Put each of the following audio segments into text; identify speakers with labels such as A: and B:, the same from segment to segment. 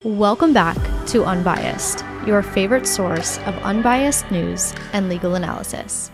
A: Welcome back to Unbiased, your favorite source of unbiased news and legal analysis.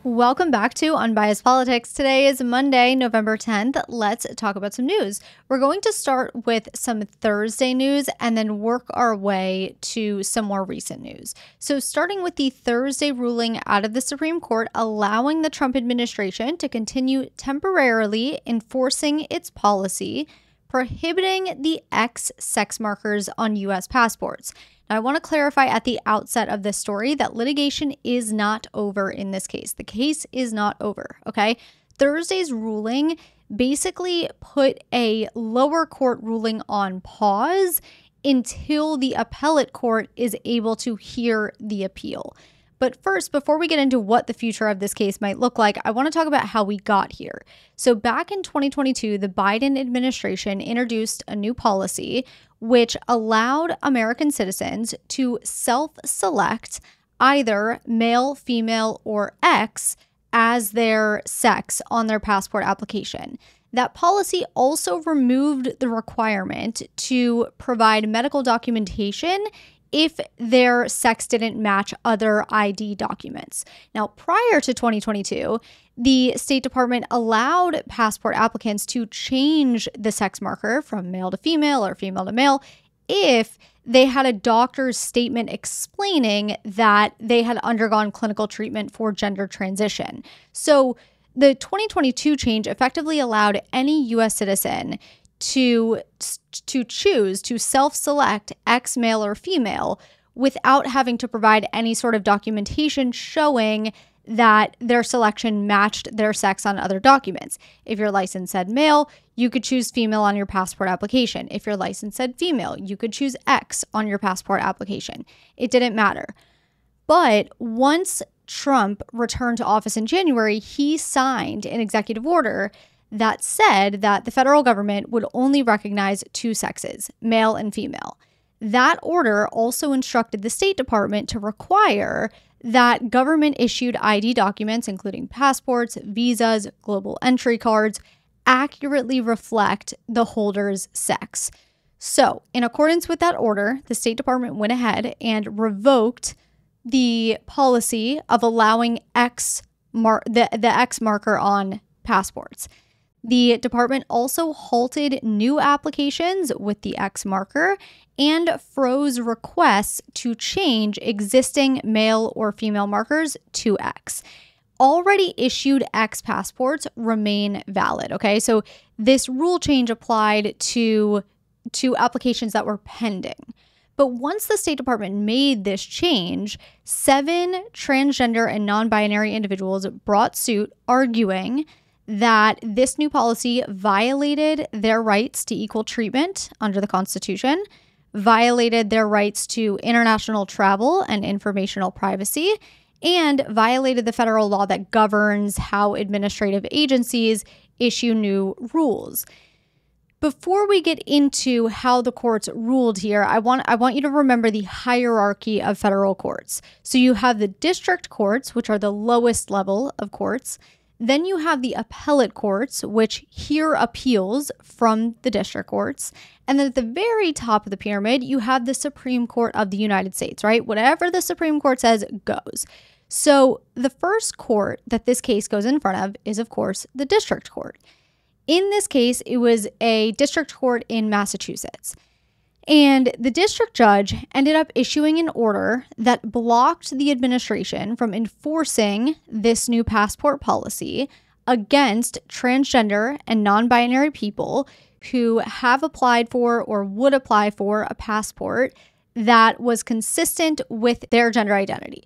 A: Welcome back to Unbiased Politics. Today is Monday, November 10th. Let's talk about some news. We're going to start with some Thursday news and then work our way to some more recent news. So starting with the Thursday ruling out of the Supreme Court allowing the Trump administration to continue temporarily enforcing its policy prohibiting the X sex markers on U.S. passports. Now, I want to clarify at the outset of this story that litigation is not over in this case. The case is not over, okay? Thursday's ruling basically put a lower court ruling on pause until the appellate court is able to hear the appeal. But first, before we get into what the future of this case might look like, I want to talk about how we got here. So back in 2022, the Biden administration introduced a new policy which allowed American citizens to self-select either male, female, or X as their sex on their passport application. That policy also removed the requirement to provide medical documentation if their sex didn't match other ID documents. Now, prior to 2022, the State Department allowed passport applicants to change the sex marker from male to female or female to male if they had a doctor's statement explaining that they had undergone clinical treatment for gender transition. So the 2022 change effectively allowed any U.S. citizen to choose to self-select X male or female without having to provide any sort of documentation showing that their selection matched their sex on other documents. If your license said male, you could choose female on your passport application. If your license said female, you could choose X on your passport application. It didn't matter. But once Trump returned to office in January, he signed an executive order that said that the federal government would only recognize two sexes, male and female. That order also instructed the State Department to require that government-issued ID documents, including passports, visas, global entry cards, accurately reflect the holder's sex. So, in accordance with that order, the State Department went ahead and revoked the policy of allowing the X marker on passports. The department also halted new applications with the X marker and froze requests to change existing male or female markers to X. Already issued X passports remain valid, okay? So this rule change applied to applications that were pending. But once the State Department made this change, 7 transgender and non-binary individuals brought suit arguing that this new policy violated their rights to equal treatment under the Constitution, violated their rights to international travel and informational privacy, and violated the federal law that governs how administrative agencies issue new rules. Before we get into how the courts ruled here, I want you to remember the hierarchy of federal courts. So you have the district courts, which are the lowest level of courts. Then you have the appellate courts, which hear appeals from the district courts. And then at the very top of the pyramid, you have the Supreme Court of the United States, right? Whatever the Supreme Court says goes. So the first court that this case goes in front of is, of course, the district court. In this case, it was a district court in Massachusetts. And the district judge ended up issuing an order that blocked the administration from enforcing this new passport policy against transgender and non-binary people who have applied for or would apply for a passport that was consistent with their gender identity.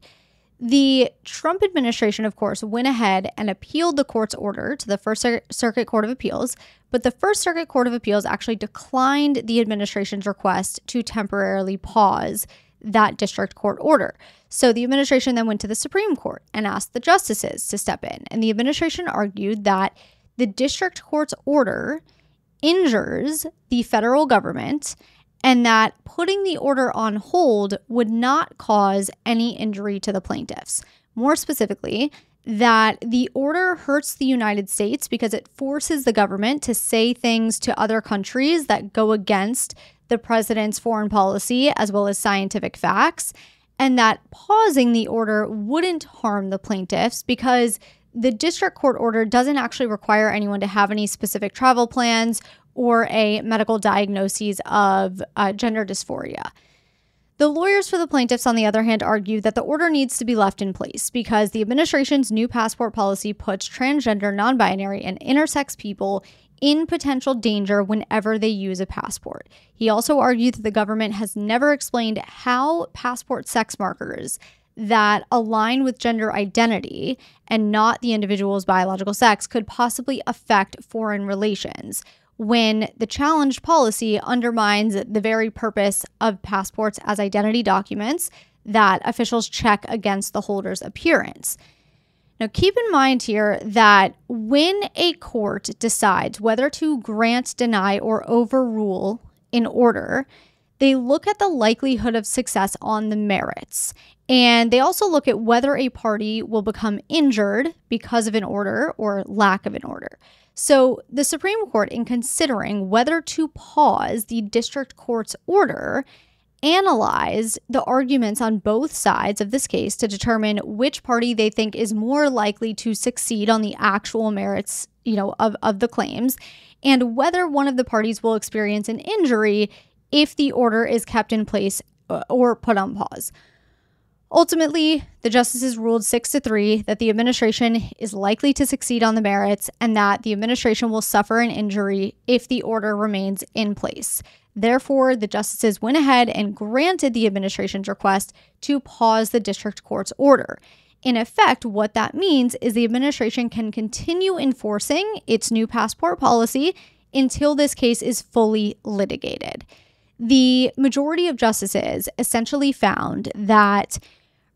A: The Trump administration, of course, went ahead and appealed the court's order to the First Circuit Court of Appeals, but the First Circuit Court of Appeals actually declined the administration's request to temporarily pause that district court order. So the administration then went to the Supreme Court and asked the justices to step in, and the administration argued that the district court's order injures the federal government and that putting the order on hold would not cause any injury to the plaintiffs. More specifically, that the order hurts the United States because it forces the government to say things to other countries that go against the president's foreign policy as well as scientific facts, and that pausing the order wouldn't harm the plaintiffs because the district court order doesn't actually require anyone to have any specific travel plans or a medical diagnosis of gender dysphoria. The lawyers for the plaintiffs, on the other hand, argue that the order needs to be left in place because the administration's new passport policy puts transgender, non-binary, and intersex people in potential danger whenever they use a passport. He also argued that the government has never explained how passport sex markers that align with gender identity and not the individual's biological sex could possibly affect foreign relations, when the challenged policy undermines the very purpose of passports as identity documents that officials check against the holder's appearance. Now, keep in mind here that when a court decides whether to grant, deny, or overrule an order, they look at the likelihood of success on the merits. And they also look at whether a party will become injured because of an order or lack of an order. So the Supreme Court, in considering whether to pause the district court's order, analyzed the arguments on both sides of this case to determine which party they think is more likely to succeed on the actual merits, of the claims, and whether one of the parties will experience an injury if the order is kept in place or put on pause. Ultimately, the justices ruled 6-3 that the administration is likely to succeed on the merits and that the administration will suffer an injury if the order remains in place. Therefore, the justices went ahead and granted the administration's request to pause the district court's order. In effect, what that means is the administration can continue enforcing its new passport policy until this case is fully litigated. The majority of justices essentially found that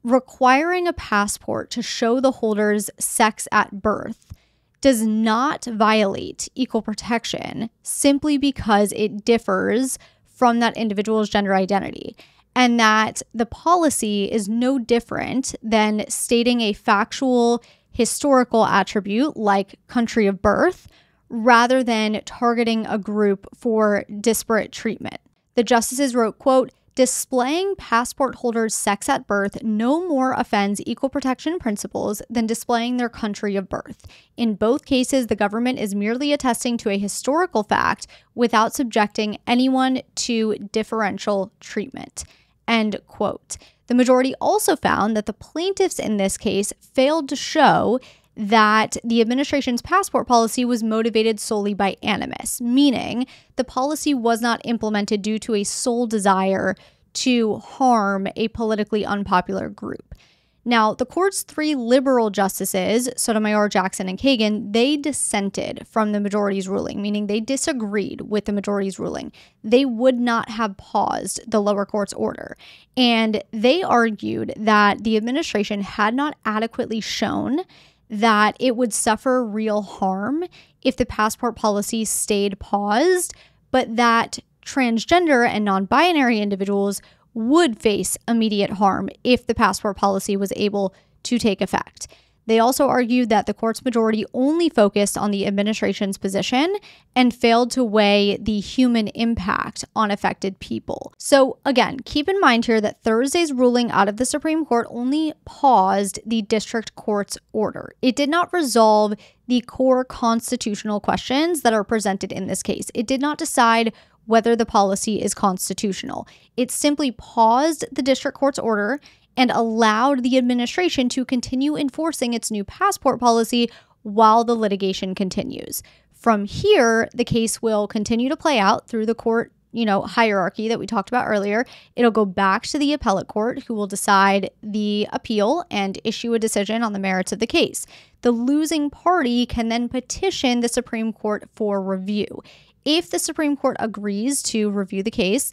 A: requiring a passport to show the holder's sex at birth does not violate equal protection simply because it differs from that individual's gender identity, and that the policy is no different than stating a factual historical attribute like country of birth rather than targeting a group for disparate treatment. The justices wrote, quote, "Displaying passport holders' sex at birth no more offends equal protection principles than displaying their country of birth. In both cases, the government is merely attesting to a historical fact without subjecting anyone to differential treatment." End quote. The majority also found that the plaintiffs in this case failed to show that the administration's passport policy was motivated solely by animus, meaning the policy was not implemented due to a sole desire to harm a politically unpopular group. Now, the court's three liberal justices, Sotomayor, Jackson, and Kagan, they dissented from the majority's ruling, meaning they disagreed with the majority's ruling. They would not have paused the lower court's order. And they argued that the administration had not adequately shown that it would suffer real harm if the passport policy stayed paused, but that transgender and non-binary individuals would face immediate harm if the passport policy was able to take effect. They also argued that the court's majority only focused on the administration's position and failed to weigh the human impact on affected people. So again, keep in mind here that Thursday's ruling out of the Supreme Court only paused the district court's order. It did not resolve the core constitutional questions that are presented in this case. It did not decide whether the policy is constitutional. It simply paused the district court's order and allowed the administration to continue enforcing its new passport policy while the litigation continues. From here, the case will continue to play out through the court, hierarchy that we talked about earlier. It'll go back to the appellate court, who will decide the appeal and issue a decision on the merits of the case. The losing party can then petition the Supreme Court for review. If the Supreme Court agrees to review the case,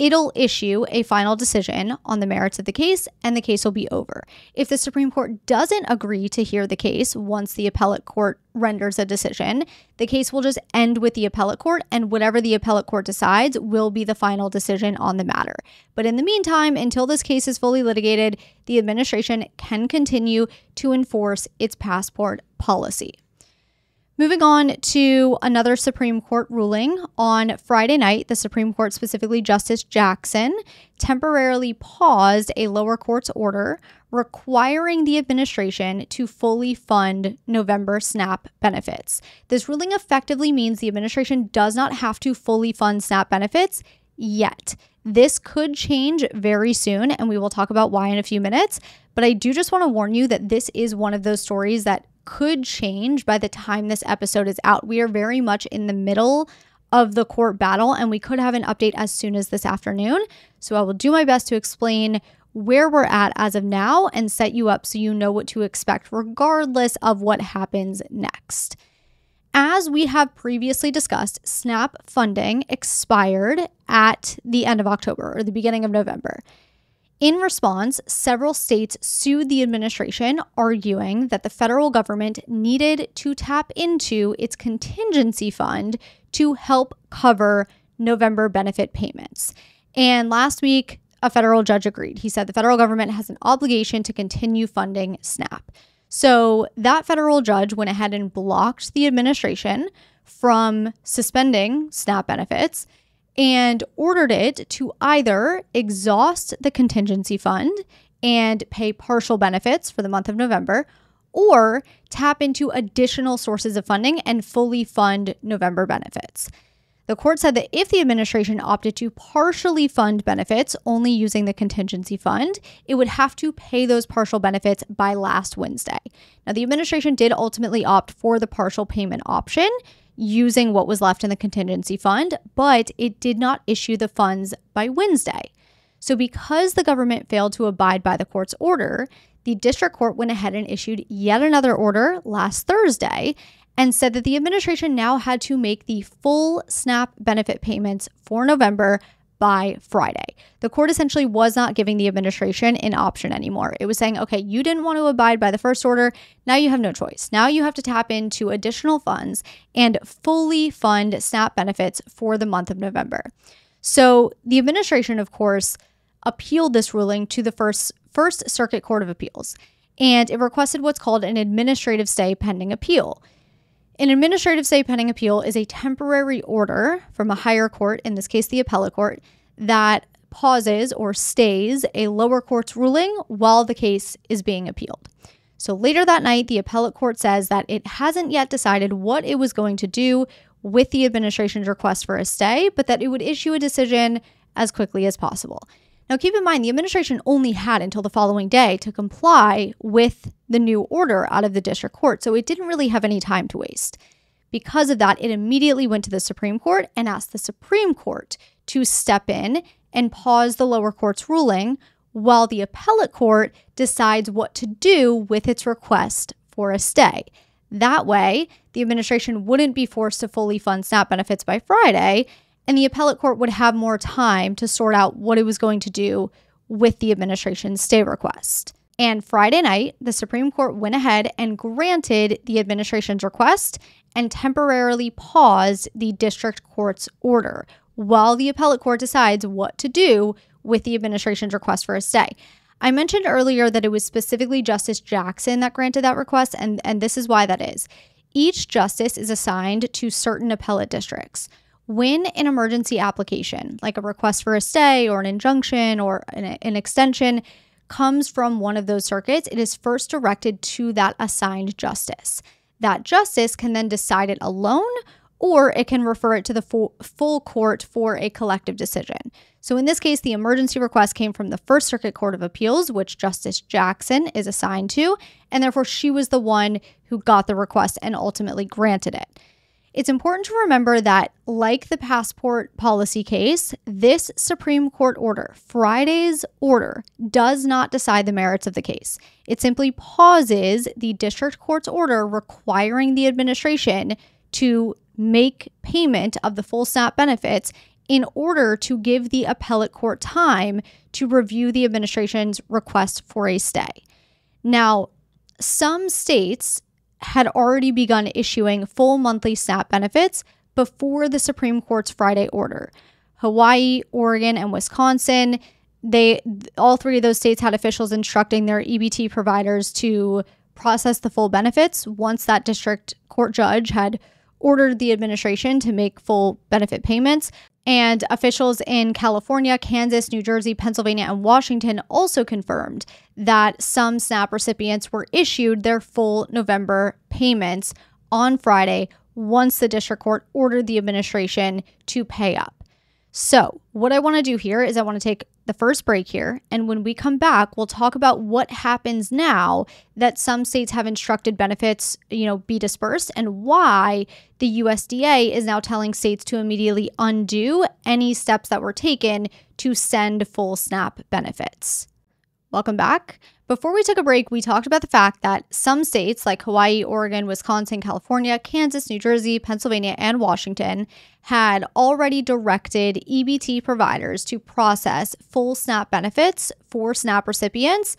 A: it'll issue a final decision on the merits of the case, and the case will be over. If the Supreme Court doesn't agree to hear the case once the appellate court renders a decision, the case will just end with the appellate court, and whatever the appellate court decides will be the final decision on the matter. But in the meantime, until this case is fully litigated, the administration can continue to enforce its passport policy. Moving on to another Supreme Court ruling. On Friday night, the Supreme Court, specifically Justice Jackson, temporarily paused a lower court's order requiring the administration to fully fund November SNAP benefits. This ruling effectively means the administration does not have to fully fund SNAP benefits yet. This could change very soon, and we will talk about why in a few minutes. But I do just want to warn you that this is one of those stories that could change by the time this episode is out. We are very much in the middle of the court battle, and we could have an update as soon as this afternoon. So I will do my best to explain where we're at as of now and set you up so you know what to expect regardless of what happens next. As we have previously discussed, SNAP funding expired at the end of October or the beginning of November. In response, several states sued the administration, arguing that the federal government needed to tap into its contingency fund to help cover November benefit payments. And last week, a federal judge agreed. He said the federal government has an obligation to continue funding SNAP. So that federal judge went ahead and blocked the administration from suspending SNAP benefits and ordered it to either exhaust the contingency fund and pay partial benefits for the month of November, or tap into additional sources of funding and fully fund November benefits. The court said that if the administration opted to partially fund benefits only using the contingency fund, it would have to pay those partial benefits by last Wednesday. Now, the administration did ultimately opt for the partial payment option using what was left in the contingency fund, but it did not issue the funds by Wednesday. So because the government failed to abide by the court's order, the district court went ahead and issued yet another order last Thursday and said that the administration now had to make the full SNAP benefit payments for November by Friday. The court essentially was not giving the administration an option anymore. It was saying, okay, you didn't want to abide by the first order. Now you have no choice. Now you have to tap into additional funds and fully fund SNAP benefits for the month of November. So the administration, of course, appealed this ruling to the First Circuit Court of Appeals, and it requested what's called an administrative stay pending appeal. An administrative stay pending appeal is a temporary order from a higher court, in this case the appellate court, that pauses or stays a lower court's ruling while the case is being appealed. So later that night, the appellate court says that it hasn't yet decided what it was going to do with the administration's request for a stay, but that it would issue a decision as quickly as possible. Now, keep in mind, the administration only had until the following day to comply with the new order out of the district court, so it didn't really have any time to waste. Because of that, it immediately went to the Supreme Court and asked the Supreme Court to step in and pause the lower court's ruling while the appellate court decides what to do with its request for a stay. That way, the administration wouldn't be forced to fully fund SNAP benefits by Friday, and the appellate court would have more time to sort out what it was going to do with the administration's stay request. And Friday night, the Supreme Court went ahead and granted the administration's request and temporarily paused the district court's order while the appellate court decides what to do with the administration's request for a stay. I mentioned earlier that it was specifically Justice Jackson that granted that request, and this is why that is. Each justice is assigned to certain appellate districts. When an emergency application, like a request for a stay or an injunction or an extension, comes from one of those circuits, it is first directed to that assigned justice. That justice can then decide it alone, or it can refer it to the full court for a collective decision. So in this case, the emergency request came from the First Circuit Court of Appeals, which Justice Jackson is assigned to, and therefore she was the one who got the request and ultimately granted it. It's important to remember that, like the passport policy case, this Supreme Court order, Friday's order, does not decide the merits of the case. It simply pauses the district court's order requiring the administration to make payment of the full SNAP benefits in order to give the appellate court time to review the administration's request for a stay. Now, some states had already begun issuing full monthly SNAP benefits before the Supreme Court's Friday order. Hawaii, Oregon, and Wisconsin, all three of those states had officials instructing their EBT providers to process the full benefits once that district court judge had ordered the administration to make full benefit payments. And officials in California, Kansas, New Jersey, Pennsylvania, and Washington also confirmed that some SNAP recipients were issued their full November payments on Friday once the district court ordered the administration to pay up. So what I want to do here is I want to take the first break here. And when we come back, we'll talk about what happens now that some states have instructed benefits, be dispersed, and why the USDA is now telling states to immediately undo any steps that were taken to send full SNAP benefits. Welcome back. Before we took a break, we talked about the fact that some states like Hawaii, Oregon, Wisconsin, California, Kansas, New Jersey, Pennsylvania, and Washington had already directed EBT providers to process full SNAP benefits for SNAP recipients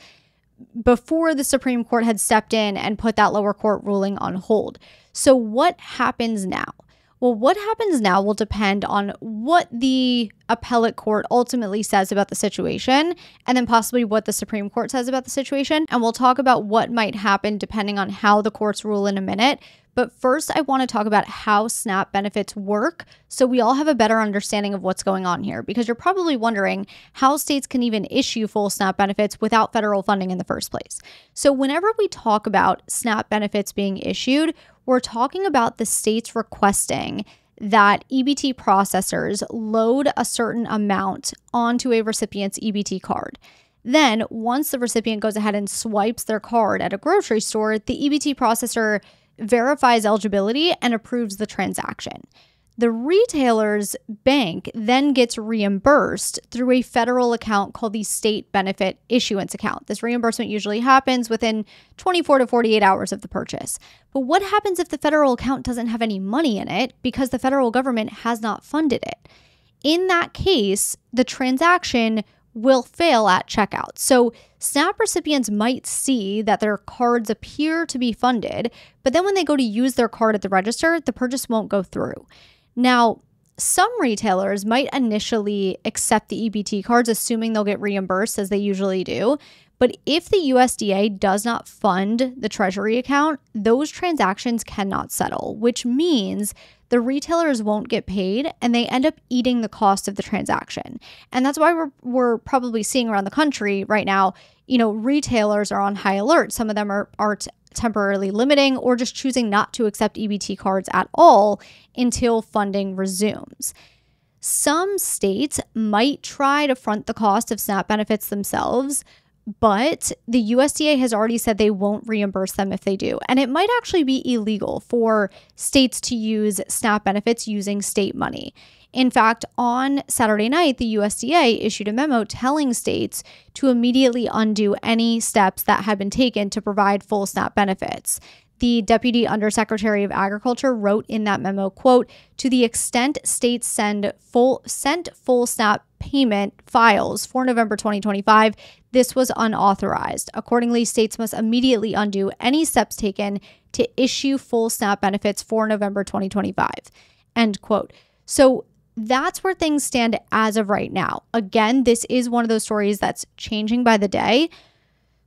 A: before the Supreme Court had stepped in and put that lower court ruling on hold. So what happens now? Well, what happens now will depend on what the appellate court ultimately says about the situation, and then possibly what the Supreme Court says about the situation. And we'll talk about what might happen depending on how the courts rule in a minute. But first, I want to talk about how SNAP benefits work so we all have a better understanding of what's going on here, because you're probably wondering how states can even issue full SNAP benefits without federal funding in the first place. So whenever we talk about SNAP benefits being issued, we're talking about the states requesting that EBT processors load a certain amount onto a recipient's EBT card. Then, once the recipient goes ahead and swipes their card at a grocery store, the EBT processor verifies eligibility and approves the transaction. The retailer's bank then gets reimbursed through a federal account called the State Benefit Issuance Account. This reimbursement usually happens within 24 to 48 hours of the purchase. But what happens if the federal account doesn't have any money in it because the federal government has not funded it? In that case, the transaction will fail at checkout. So SNAP recipients might see that their cards appear to be funded, but then when they go to use their card at the register, the purchase won't go through. Now, some retailers might initially accept the EBT cards, assuming they'll get reimbursed, as they usually do. But if the USDA does not fund the Treasury account, those transactions cannot settle, which means the retailers won't get paid and they end up eating the cost of the transaction. And that's why we're probably seeing around the country right now, retailers are on high alert. Some of them are temporarily limiting or just choosing not to accept EBT cards at all until funding resumes. Some states might try to front the cost of SNAP benefits themselves, but the USDA has already said they won't reimburse them if they do. And it might actually be illegal for states to use SNAP benefits using state money. In fact, on Saturday night, the USDA issued a memo telling states to immediately undo any steps that had been taken to provide full SNAP benefits. The Deputy Undersecretary of Agriculture wrote in that memo, quote, "To the extent states sent full SNAP payment files for November 2025, this was unauthorized. Accordingly, states must immediately undo any steps taken to issue full SNAP benefits for November 2025, end quote. So that's where things stand as of right now. Again, this is one of those stories that's changing by the day.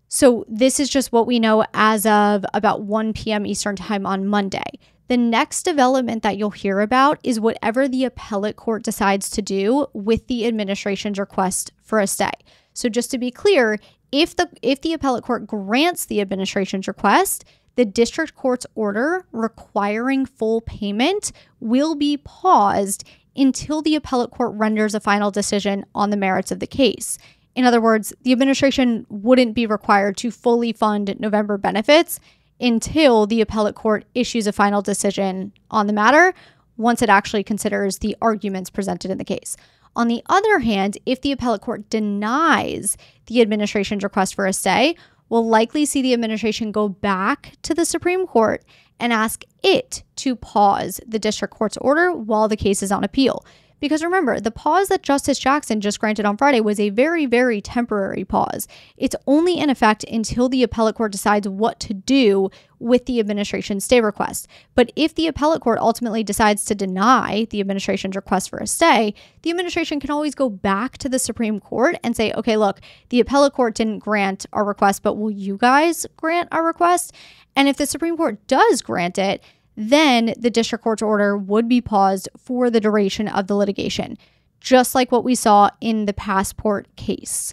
A: So this is just what we know as of about 1 p.m. Eastern time on Monday. The next development that you'll hear about is whatever the appellate court decides to do with the administration's request for a stay. So just to be clear, if the appellate court grants the administration's request, the district court's order requiring full payment will be paused until the appellate court renders a final decision on the merits of the case. In other words, the administration wouldn't be required to fully fund November benefits until the appellate court issues a final decision on the matter once it actually considers the arguments presented in the case. On the other hand, if the appellate court denies the administration's request for a stay, we'll likely see the administration go back to the Supreme Court and ask it to pause the district court's order while the case is on appeal. Because remember, the pause that Justice Jackson just granted on Friday was a very, very temporary pause. It's only in effect until the appellate court decides what to do with the administration's stay request. But if the appellate court ultimately decides to deny the administration's request for a stay, the administration can always go back to the Supreme Court and say, okay, look, the appellate court didn't grant our request, but will you guys grant our request? And if the Supreme Court does grant it, then the district court's order would be paused for the duration of the litigation, just like what we saw in the passport case.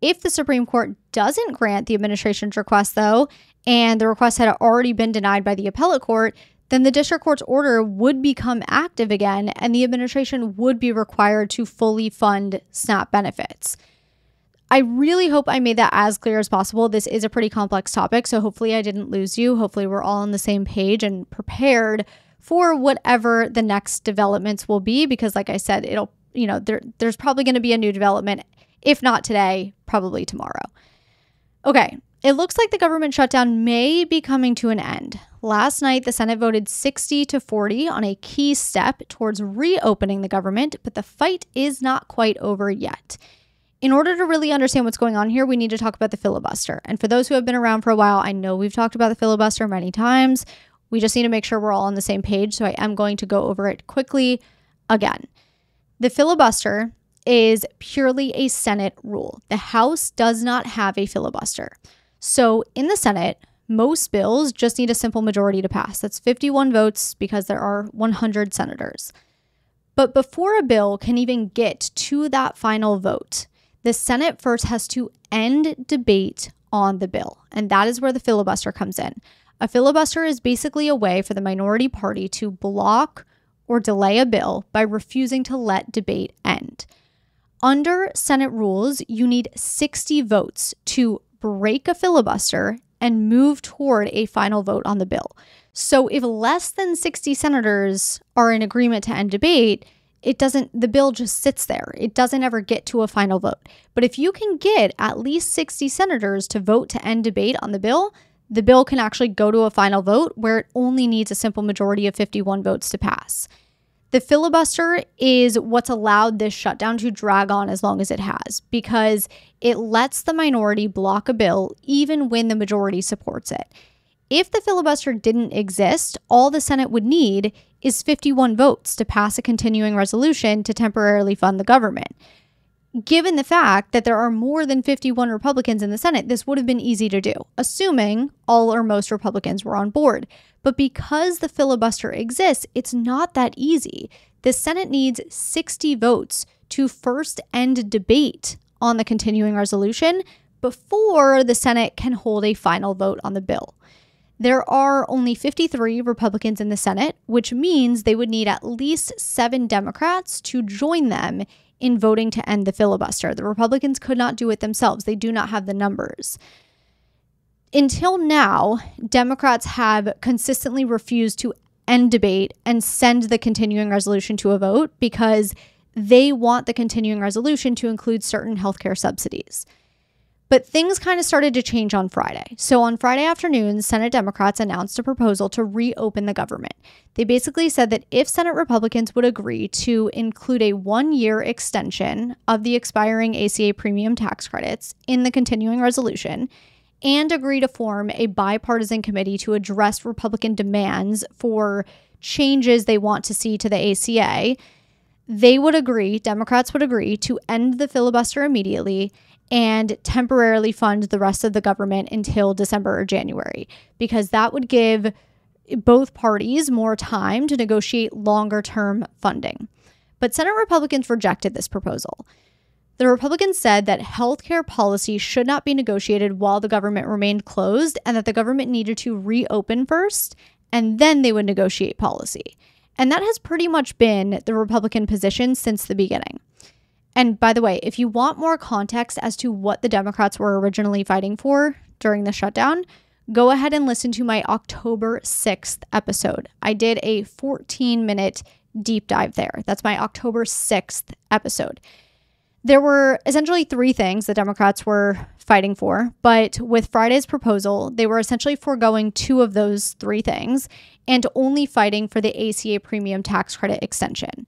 A: If the Supreme Court doesn't grant the administration's request, though, and the request had already been denied by the appellate court, then the district court's order would become active again, and the administration would be required to fully fund SNAP benefits. I really hope I made that as clear as possible. This is a pretty complex topic, so hopefully I didn't lose you. Hopefully we're all on the same page and prepared for whatever the next developments will be, because like I said, there's probably going to be a new development, if not today, probably tomorrow. Okay, it looks like the government shutdown may be coming to an end. Last night, the Senate voted 60-40 on a key step towards reopening the government, but the fight is not quite over yet. In order to really understand what's going on here, we need to talk about the filibuster. And for those who have been around for a while, I know we've talked about the filibuster many times. We just need to make sure we're all on the same page. So I am going to go over it quickly again. The filibuster is purely a Senate rule. The House does not have a filibuster. So in the Senate, most bills just need a simple majority to pass. That's 51 votes because there are 100 senators. But before a bill can even get to that final vote, the Senate first has to end debate on the bill, and that is where the filibuster comes in. A filibuster is basically a way for the minority party to block or delay a bill by refusing to let debate end. Under Senate rules, you need 60 votes to break a filibuster and move toward a final vote on the bill. So if less than 60 senators are in agreement to end debate, the bill just sits there. It doesn't ever get to a final vote. But if you can get at least 60 senators to vote to end debate on the bill can actually go to a final vote where it only needs a simple majority of 51 votes to pass. The filibuster is what's allowed this shutdown to drag on as long as it has, because it lets the minority block a bill even when the majority supports it. If the filibuster didn't exist, all the Senate would need is 51 votes to pass a continuing resolution to temporarily fund the government. Given the fact that there are more than 51 Republicans in the Senate, this would have been easy to do, assuming all or most Republicans were on board. But because the filibuster exists, it's not that easy. The Senate needs 60 votes to first end debate on the continuing resolution before the Senate can hold a final vote on the bill. There are only 53 Republicans in the Senate, which means they would need at least 7 Democrats to join them in voting to end the filibuster. The Republicans could not do it themselves. They do not have the numbers. Until now, Democrats have consistently refused to end debate and send the continuing resolution to a vote because they want the continuing resolution to include certain healthcare subsidies. But things kind of started to change on Friday. So on Friday afternoon, Senate Democrats announced a proposal to reopen the government. They basically said that if Senate Republicans would agree to include a 1-year extension of the expiring ACA premium tax credits in the continuing resolution and agree to form a bipartisan committee to address Republican demands for changes they want to see to the ACA, Democrats would agree to end the filibuster immediately and temporarily fund the rest of the government until December or January, because that would give both parties more time to negotiate longer-term funding. But Senate Republicans rejected this proposal. The Republicans said that healthcare policy should not be negotiated while the government remained closed and that the government needed to reopen first, and then they would negotiate policy. And that has pretty much been the Republican position since the beginning. And by the way, if you want more context as to what the Democrats were originally fighting for during the shutdown, go ahead and listen to my October 6th episode. I did a 14-minute deep dive there. That's my October 6th episode. There were essentially 3 things the Democrats were fighting for, but with Friday's proposal, they were essentially foregoing 2 of those 3 things and only fighting for the ACA premium tax credit extension.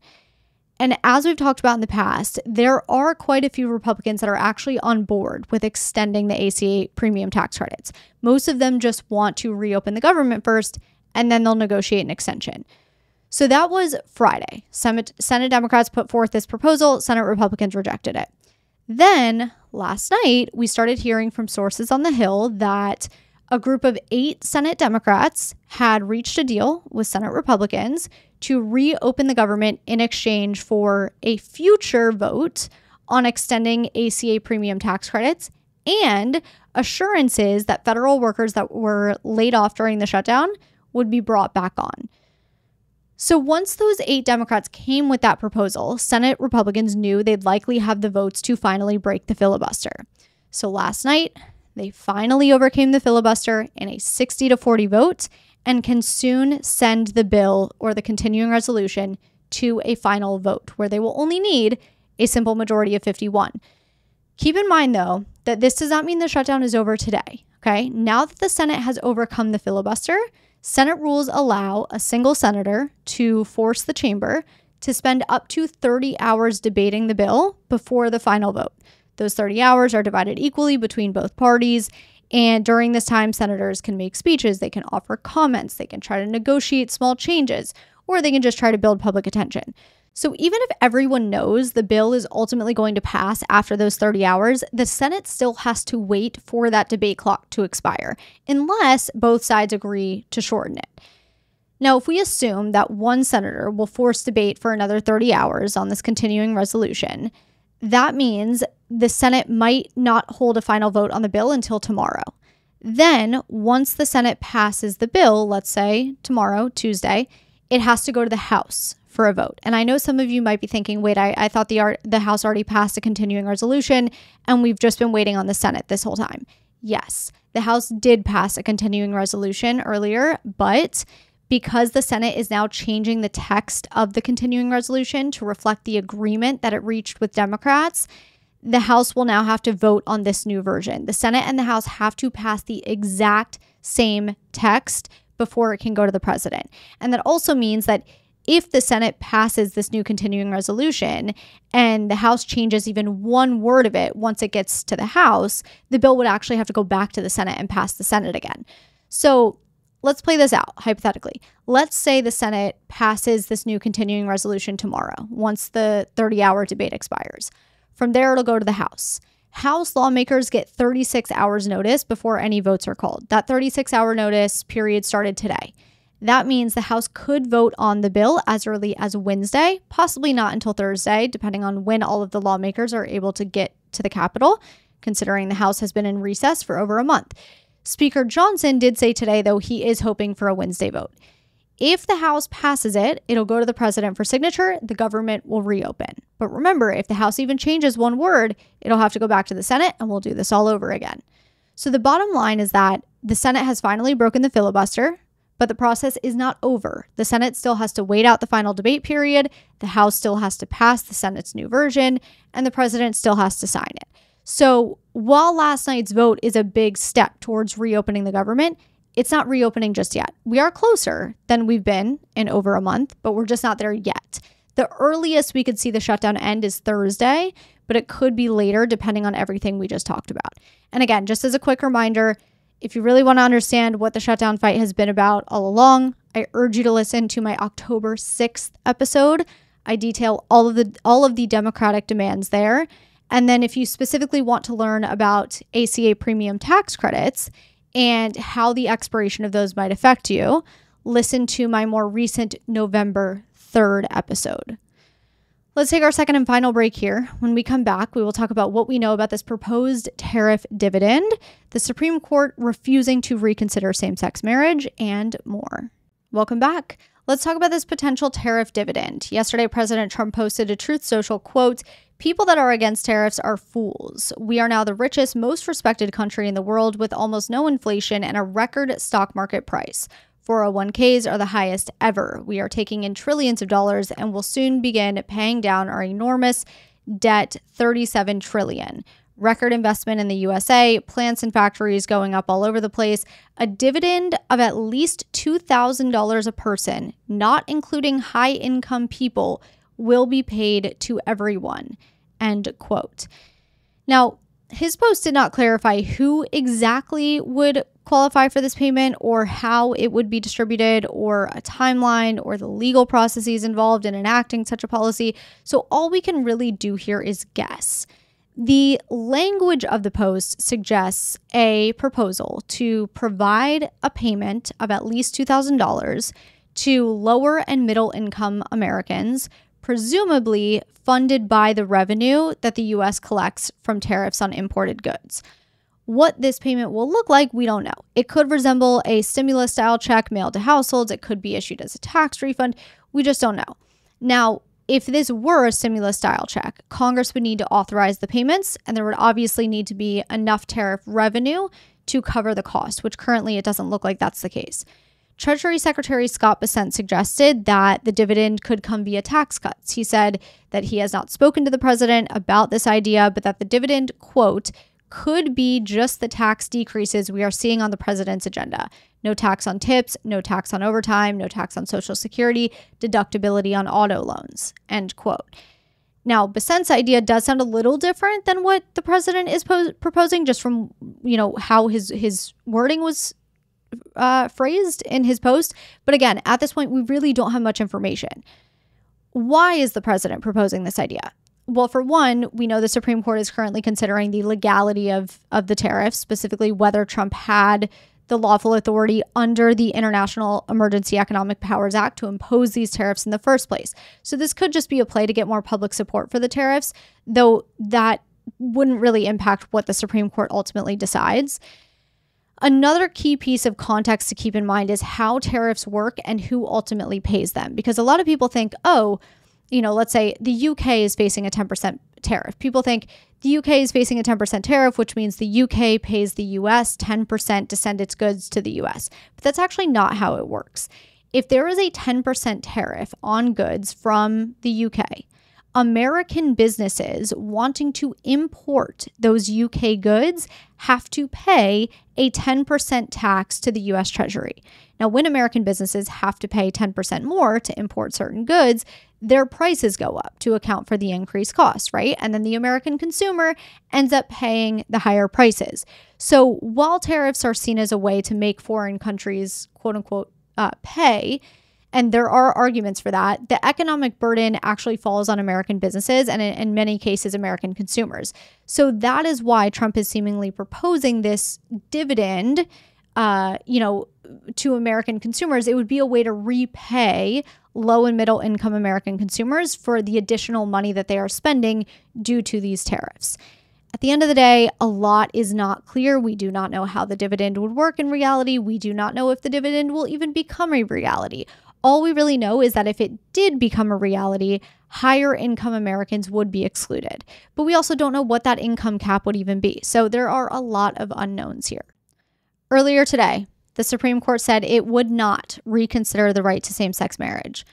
A: And as we've talked about in the past, there are quite a few Republicans that are actually on board with extending the ACA premium tax credits. Most of them just want to reopen the government first, and then they'll negotiate an extension. So that was Friday. Senate Democrats put forth this proposal. Senate Republicans rejected it. Then last night, we started hearing from sources on the Hill that a group of 8 Senate Democrats had reached a deal with Senate Republicans to reopen the government in exchange for a future vote on extending ACA premium tax credits and assurances that federal workers that were laid off during the shutdown would be brought back on. So once those 8 Democrats came with that proposal, Senate Republicans knew they'd likely have the votes to finally break the filibuster. So last night, they finally overcame the filibuster in a 60-40 vote and can soon send the bill or the continuing resolution to a final vote where they will only need a simple majority of 51. Keep in mind, though, that this does not mean the shutdown is over today, okay? Now that the Senate has overcome the filibuster, Senate rules allow a single senator to force the chamber to spend up to 30 hours debating the bill before the final vote. Those 30 hours are divided equally between both parties. And during this time, senators can make speeches, they can offer comments, they can try to negotiate small changes, or they can just try to build public attention. So even if everyone knows the bill is ultimately going to pass after those 30 hours, the Senate still has to wait for that debate clock to expire, unless both sides agree to shorten it. Now, if we assume that one senator will force debate for another 30 hours on this continuing resolution, that means the Senate might not hold a final vote on the bill until tomorrow. Then, once the Senate passes the bill, let's say tomorrow, Tuesday, it has to go to the House for a vote. And I know some of you might be thinking, wait, I thought the House already passed a continuing resolution and we've just been waiting on the Senate this whole time. Yes, the House did pass a continuing resolution earlier, but because the Senate is now changing the text of the continuing resolution to reflect the agreement that it reached with Democrats, the House will now have to vote on this new version. The Senate and the House have to pass the exact same text before it can go to the president. And that also means that if the Senate passes this new continuing resolution and the House changes even one word of it once it gets to the House, the bill would actually have to go back to the Senate and pass the Senate again. So let's play this out, hypothetically. Let's say the Senate passes this new continuing resolution tomorrow, once the 30-hour debate expires. From there, it'll go to the House. House lawmakers get 36 hours notice before any votes are called. That 36-hour notice period started today. That means the House could vote on the bill as early as Wednesday, possibly not until Thursday, depending on when all of the lawmakers are able to get to the Capitol, considering the House has been in recess for over a month. Speaker Johnson did say today, though, he is hoping for a Wednesday vote. If the House passes it, it'll go to the president for signature. The government will reopen. But remember, if the House even changes one word, it'll have to go back to the Senate and we'll do this all over again. So the bottom line is that the Senate has finally broken the filibuster, but the process is not over. The Senate still has to wait out the final debate period. The House still has to pass the Senate's new version, and the president still has to sign it. So while last night's vote is a big step towards reopening the government, it's not reopening just yet. We are closer than we've been in over a month, but we're just not there yet. The earliest we could see the shutdown end is Thursday, but it could be later depending on everything we just talked about. And again, just as a quick reminder, if you really want to understand what the shutdown fight has been about all along, I urge you to listen to my October 6th episode. I detail all of the Democratic demands there. And then if you specifically want to learn about ACA premium tax credits and how the expiration of those might affect you, listen to my more recent November 3rd episode. Let's take our second and final break here. When we come back, we will talk about what we know about this proposed tariff dividend, the Supreme Court refusing to reconsider same-sex marriage, and more. Welcome back. Let's talk about this potential tariff dividend. Yesterday, President Trump posted a Truth Social quote, "People that are against tariffs are fools. We are now the richest, most respected country in the world with almost no inflation and a record stock market price. 401ks are the highest ever. We are taking in trillions of dollars and will soon begin paying down our enormous debt, $37 trillion. Record investment in the USA, plants and factories going up all over the place, a dividend of at least $2,000 a person, not including high-income people, will be paid to everyone, end quote. Now, his post did not clarify who exactly would qualify for this payment or how it would be distributed or a timeline or the legal processes involved in enacting such a policy. So all we can really do here is guess. The language of the post suggests a proposal to provide a payment of at least $2,000 to lower and middle income Americans, presumably funded by the revenue that the U.S. collects from tariffs on imported goods. What this payment will look like, we don't know. It could resemble a stimulus-style check mailed to households. It could be issued as a tax refund. We just don't know. Now, if this were a stimulus-style check, Congress would need to authorize the payments, and there would obviously need to be enough tariff revenue to cover the cost, which currently it doesn't look like that's the case. Treasury Secretary Scott Bessent suggested that the dividend could come via tax cuts. He said that he has not spoken to the president about this idea, but that the dividend, quote, could be just the tax decreases we are seeing on the president's agenda. No tax on tips, no tax on overtime, no tax on Social Security, deductibility on auto loans, end quote. Now, Bessent's idea does sound a little different than what the president is proposing, just from, how his wording was phrased in his post. But again, at this point, we really don't have much information. Why is the president proposing this idea? Well, for one, we know the Supreme Court is currently considering the legality of the tariffs, specifically whether Trump had the lawful authority under the International Emergency Economic Powers Act to impose these tariffs in the first place. So this could just be a play to get more public support for the tariffs, though that wouldn't really impact what the Supreme Court ultimately decides. Another key piece of context to keep in mind is how tariffs work and who ultimately pays them. Because a lot of people think, let's say the UK is facing a 10% tariff. People think the UK is facing a 10% tariff, which means the UK pays the US 10% to send its goods to the US. But that's actually not how it works. If there is a 10% tariff on goods from the UK, American businesses wanting to import those UK goods have to pay a 10% tax to the US Treasury. Now, when American businesses have to pay 10% more to import certain goods, their prices go up to account for the increased costs, right? And then the American consumer ends up paying the higher prices. So while tariffs are seen as a way to make foreign countries, quote unquote, pay, and there are arguments for that, the economic burden actually falls on American businesses and in many cases, American consumers. So that is why Trump is seemingly proposing this dividend, to American consumers. It would be a way to repay low and middle income American consumers for the additional money that they are spending due to these tariffs. At the end of the day, a lot is not clear. We do not know how the dividend would work in reality. We do not know if the dividend will even become a reality. All we really know is that if it did become a reality, higher income Americans would be excluded. But we also don't know what that income cap would even be. So there are a lot of unknowns here. Earlier today, the Supreme Court said it would not reconsider the right to same-sex marriage.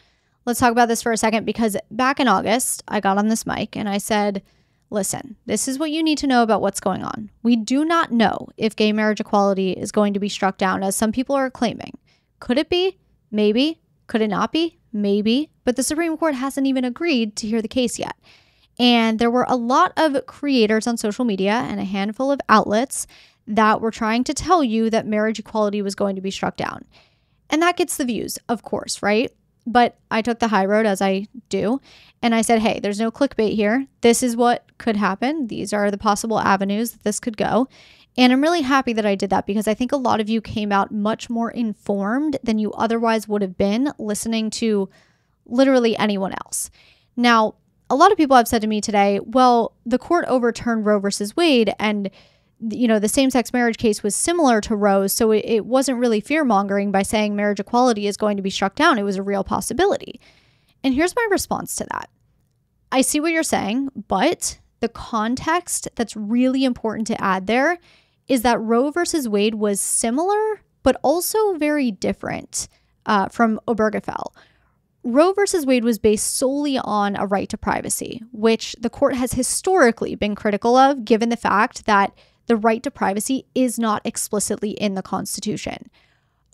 A: Let's talk about this for a second, because back in August, I got on this mic and I said, listen, this is what you need to know about what's going on. We do not know if gay marriage equality is going to be struck down, as some people are claiming. Could it be? Maybe. Could it not be? Maybe. But the Supreme Court hasn't even agreed to hear the case yet. And there were a lot of creators on social media and a handful of outlets that were trying to tell you that marriage equality was going to be struck down. And that gets the views, of course, right? But I took the high road, as I do, and I said, hey, there's no clickbait here. This is what could happen. These are the possible avenues that this could go. And I'm really happy that I did that, because I think a lot of you came out much more informed than you otherwise would have been listening to literally anyone else. Now, a lot of people have said to me today, well, the court overturned Roe versus Wade, and the same-sex marriage case was similar to Roe's, so it wasn't really fear-mongering by saying marriage equality is going to be struck down. It was a real possibility. And here's my response to that. I see what you're saying, but the context that's really important to add there is that Roe versus Wade was similar, but also very different from Obergefell. Roe versus Wade was based solely on a right to privacy, which the court has historically been critical of, given the fact that the right to privacy is not explicitly in the Constitution.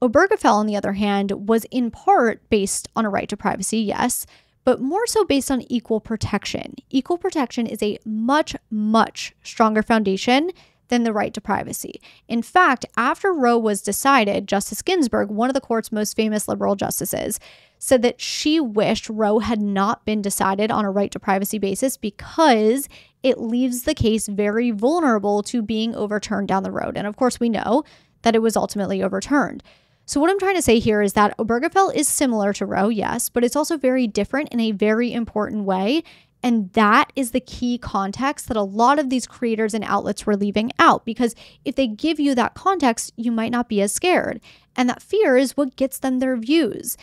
A: Obergefell, on the other hand, was in part based on a right to privacy, yes, but more so based on equal protection. Equal protection is a much, much stronger foundation than the right to privacy. In fact, after Roe was decided, Justice Ginsburg, one of the court's most famous liberal justices, said that she wished Roe had not been decided on a right to privacy basis because it leaves the case very vulnerable to being overturned down the road. And of course, we know that it was ultimately overturned. So what I'm trying to say here is that Obergefell is similar to Roe, yes, but it's also very different in a very important way. And that is the key context that a lot of these creators and outlets were leaving out, because if they give you that context, you might not be as scared. And that fear is what gets them their views.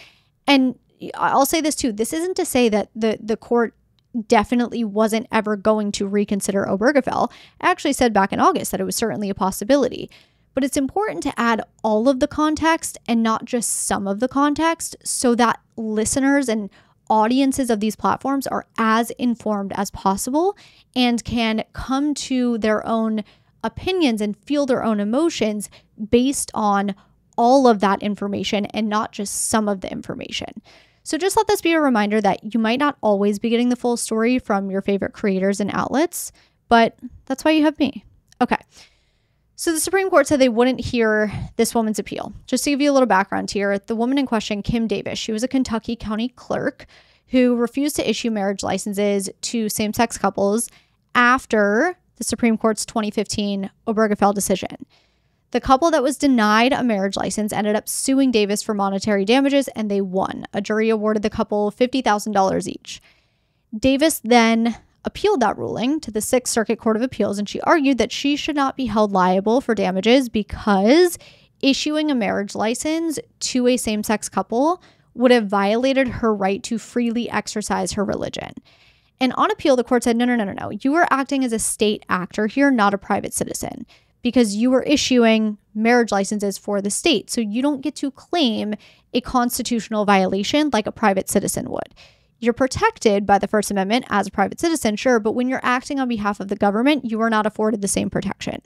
A: And I'll say this too, this isn't to say that the court definitely wasn't ever going to reconsider Obergefell. I actually said back in August that it was certainly a possibility. But it's important to add all of the context and not just some of the context so that listeners and audiences of these platforms are as informed as possible and can come to their own opinions and feel their own emotions based on all of that information and not just some of the information. So just let this be a reminder that you might not always be getting the full story from your favorite creators and outlets, but that's why you have me. Okay. So the Supreme Court said they wouldn't hear this woman's appeal. Just to give you a little background here, the woman in question, Kim Davis, she was a Kentucky county clerk who refused to issue marriage licenses to same-sex couples after the Supreme Court's 2015 Obergefell decision. The couple that was denied a marriage license ended up suing Davis for monetary damages, and they won. A jury awarded the couple $50,000 each. Davis then appealed that ruling to the Sixth Circuit Court of Appeals, and she argued that she should not be held liable for damages because issuing a marriage license to a same-sex couple would have violated her right to freely exercise her religion. And on appeal, the court said, no. You are acting as a state actor here, not a private citizen, because you were issuing marriage licenses for the state. So you don't get to claim a constitutional violation like a private citizen would. You're protected by the First Amendment as a private citizen, sure, but when you're acting on behalf of the government, you are not afforded the same protection.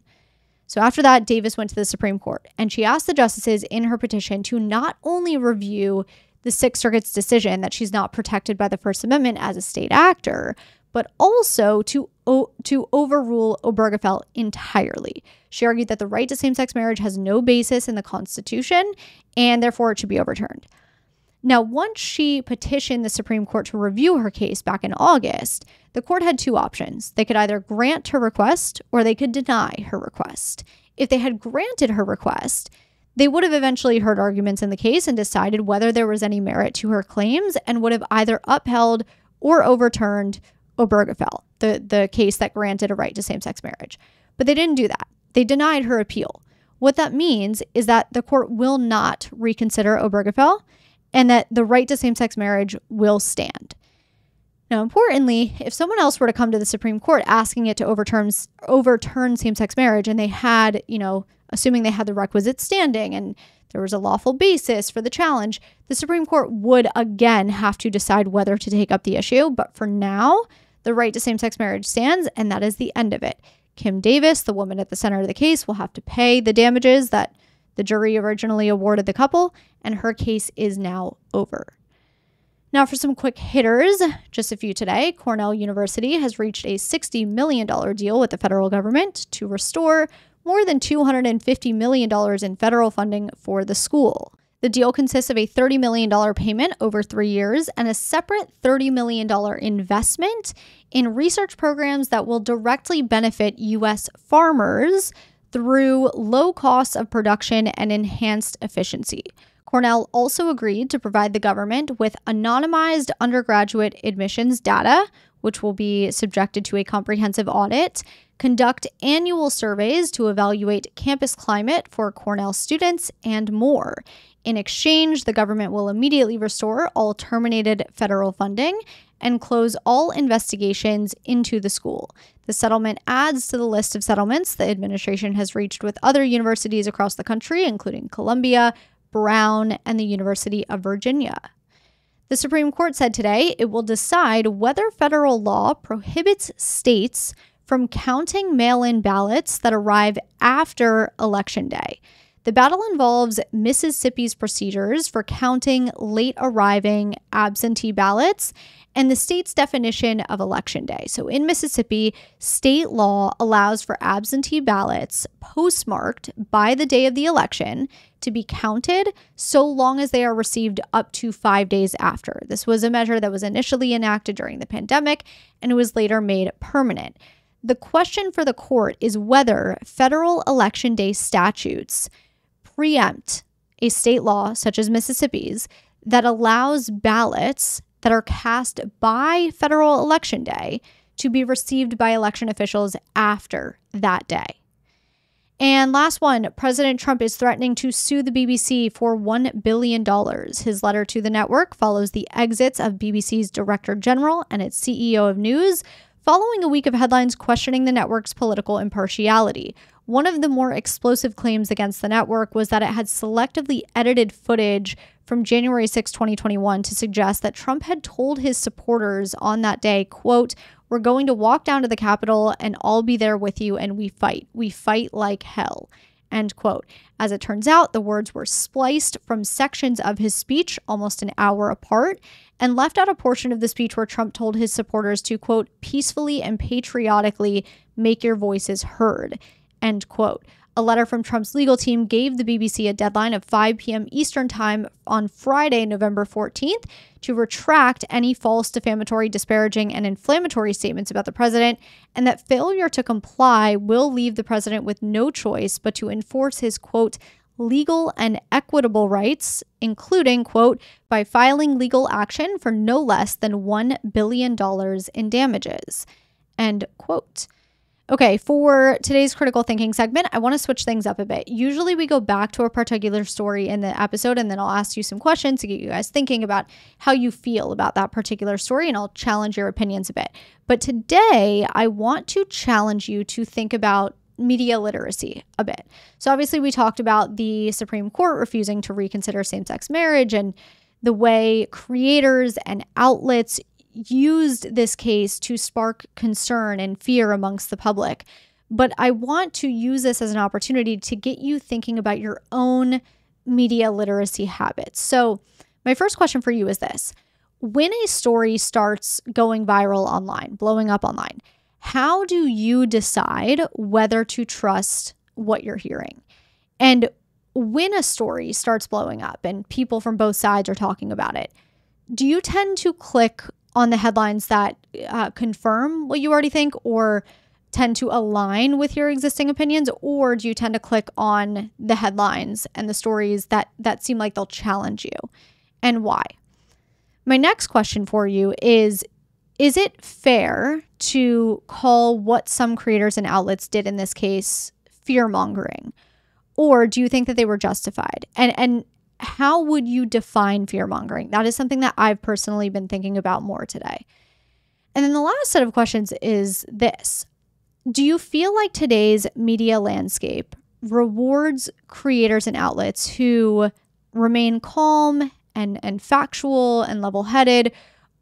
A: So after that, Davis went to the Supreme Court, and she asked the justices in her petition to not only review the Sixth Circuit's decision that she's not protected by the First Amendment as a state actor, but also to overrule Obergefell entirely. She argued that the right to same-sex marriage has no basis in the Constitution, and therefore it should be overturned. Now, once she petitioned the Supreme Court to review her case back in August, the court had two options. They could either grant her request or they could deny her request. If they had granted her request, they would have eventually heard arguments in the case and decided whether there was any merit to her claims and would have either upheld or overturned Obergefell, the case that granted a right to same-sex marriage. But they didn't do that. They denied her appeal. What that means is that the court will not reconsider Obergefell, and that the right to same-sex marriage will stand. Now, importantly, if someone else were to come to the Supreme Court asking it to overturn same-sex marriage, and they had, assuming they had the requisite standing and there was a lawful basis for the challenge, the Supreme Court would again have to decide whether to take up the issue. But for now, the right to same-sex marriage stands, and that is the end of it. Kim Davis, the woman at the center of the case, will have to pay the damages that the jury originally awarded the couple, and her case is now over. Now for some quick hitters, just a few today. Cornell University has reached a $60 million deal with the federal government to restore more than $250 million in federal funding for the school. The deal consists of a $30 million payment over 3 years and a separate $30 million investment in research programs that will directly benefit U.S. farmers through low costs of production and enhanced efficiency. Cornell also agreed to provide the government with anonymized undergraduate admissions data, which will be subjected to a comprehensive audit, conduct annual surveys to evaluate campus climate for Cornell students, and more. In exchange, the government will immediately restore all terminated federal funding and close all investigations into the school. The settlement adds to the list of settlements the administration has reached with other universities across the country, including Columbia, Brown, and the University of Virginia. The Supreme Court said today it will decide whether federal law prohibits states from counting mail-in ballots that arrive after Election Day. The battle involves Mississippi's procedures for counting late-arriving absentee ballots and the state's definition of election day. So in Mississippi, state law allows for absentee ballots postmarked by the day of the election to be counted so long as they are received up to 5 days after. This was a measure that was initially enacted during the pandemic, and it was later made permanent. The question for the court is whether federal election day statutes preempt a state law, such as Mississippi's, that allows ballots that are cast by federal election day to be received by election officials after that day. And last one, President Trump is threatening to sue the BBC for $1 billion. His letter to the network follows the exits of BBC's Director General and its CEO of News, following a week of headlines questioning the network's political impartiality. One of the more explosive claims against the network was that it had selectively edited footage from January 6, 2021 to suggest that Trump had told his supporters on that day, quote, "We're going to walk down to the Capitol and I'll be there with you and we fight. We fight like hell," end quote. As it turns out, the words were spliced from sections of his speech almost an hour apart and left out a portion of the speech where Trump told his supporters to, quote, "peacefully and patriotically make your voices heard," end quote. A letter from Trump's legal team gave the BBC a deadline of 5 p.m. Eastern Time on Friday, November 14th, to retract any false, defamatory, disparaging, and inflammatory statements about the president, and that failure to comply will leave the president with no choice but to enforce his, quote, "legal and equitable rights," including, quote, "by filing legal action for no less than $1 billion in damages," end quote. Okay, for today's critical thinking segment, I want to switch things up a bit. Usually we go back to a particular story in the episode, and then I'll ask you some questions to get you guys thinking about how you feel about that particular story, and I'll challenge your opinions a bit. But today, I want to challenge you to think about media literacy a bit. So obviously we talked about the Supreme Court refusing to reconsider same-sex marriage and the way creators and outlets used this case to spark concern and fear amongst the public. But I want to use this as an opportunity to get you thinking about your own media literacy habits. So my first question for you is this. When a story starts going viral online, blowing up online, how do you decide whether to trust what you're hearing? And when a story starts blowing up and people from both sides are talking about it, do you tend to click on the headlines that confirm what you already think or tend to align with your existing opinions? Or do you tend to click on the headlines and the stories that seem like they'll challenge you, and why? My next question for you is it fair to call what some creators and outlets did in this case fear-mongering? Or do you think that they were justified? And how would you define fear-mongering? That is something that I've personally been thinking about more today. And then the last set of questions is this. Do you feel like today's media landscape rewards creators and outlets who remain calm and factual and level-headed,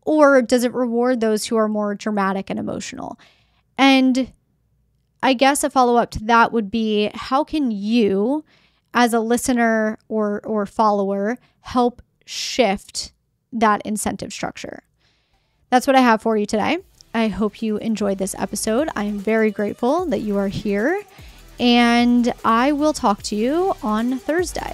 A: or does it reward those who are more dramatic and emotional? And I guess a follow-up to that would be, how can you, as a listener or follower, help shift that incentive structure? That's what I have for you today. I hope you enjoyed this episode. I am very grateful that you are here, and I will talk to you on Thursday.